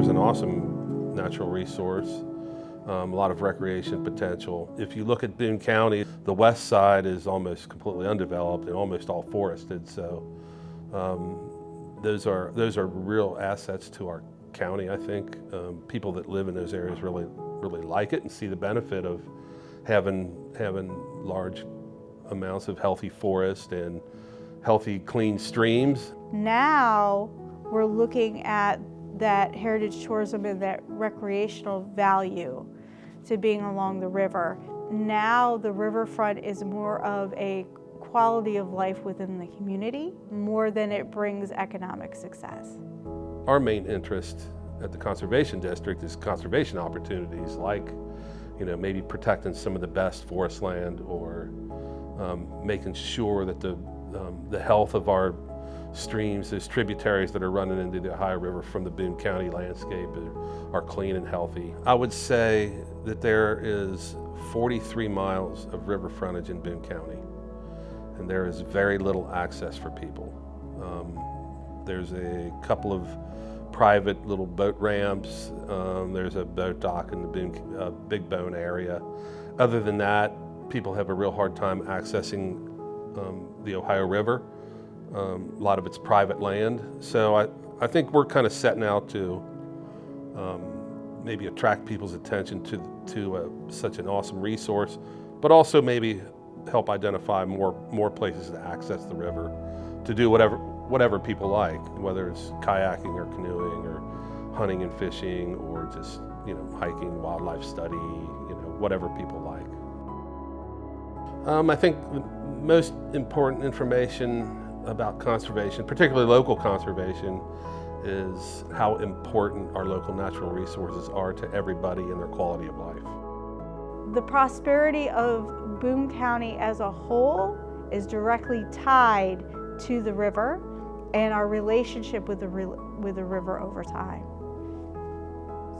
is an awesome natural resource, a lot of recreation potential. If you look at Boone County, the west side is almost completely undeveloped and almost all forested, so those are real assets to our county, I think. People that live in those areas really like it and see the benefit of having large amounts of healthy forest and healthy, clean streams. Now we're looking at that heritage tourism and that recreational value to being along the river. Now the riverfront is more of a quality of life within the community, more than it brings economic success. Our main interest at the Conservation District is conservation opportunities, like maybe protecting some of the best forest land, or making sure that the health of our streams, those tributaries that are running into the Ohio River from the Boone County landscape, are clean and healthy. I would say that there is 43 miles of river frontage in Boone County, and there is very little access for people. There's a couple of private little boat ramps. There's a boat dock in the Big Boone area. Other than that, people have a real hard time accessing the Ohio River. A lot of it's private land. So I think we're kind of setting out to maybe attract people's attention to such an awesome resource, but also maybe help identify more places to access the river, to do whatever people like, whether it's kayaking or canoeing or hunting and fishing, or just hiking, wildlife study, whatever people like. I think the most important information about conservation, particularly local conservation, is how important our local natural resources are to everybody and their quality of life. The prosperity of Boone County as a whole is directly tied to the river and our relationship with the river over time.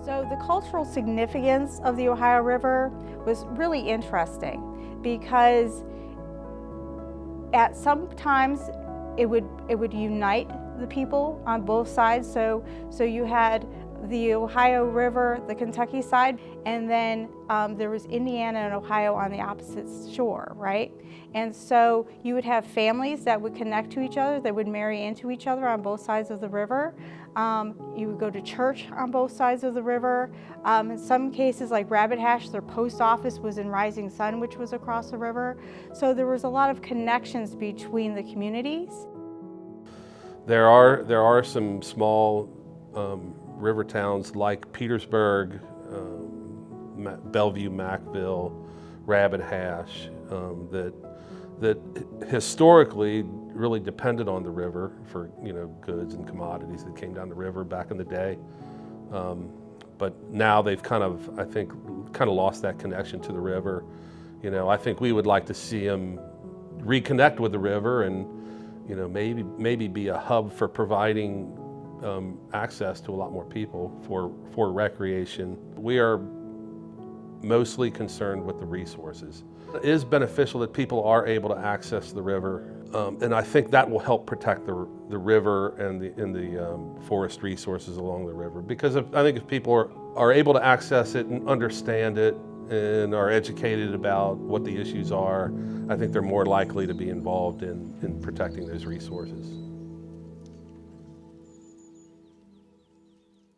So the cultural significance of the Ohio River was really interesting, because at some times it would unite the people on both sides. So you had the Ohio River, the Kentucky side, and then there was Indiana and Ohio on the opposite shore, right? And so you would have families that would connect to each other, that would marry into each other on both sides of the river. You would go to church on both sides of the river. In some cases, like Rabbit Hash, their post office was in Rising Sun, which was across the river. So there was a lot of connections between the communities. There are some small river towns like Petersburg, Bellevue, Mackville, Rabbit Hash, that historically really depended on the river for goods and commodities that came down the river back in the day. But now they've I think lost that connection to the river. I think we would like to see them reconnect with the river and maybe be a hub for providing access to a lot more people for recreation. We are mostly concerned with the resources. It is beneficial that people are able to access the river, and I think that will help protect the river and the forest resources along the river. Because I think if people are able to access it and understand it and are educated about what the issues are, I think they're more likely to be involved in protecting those resources.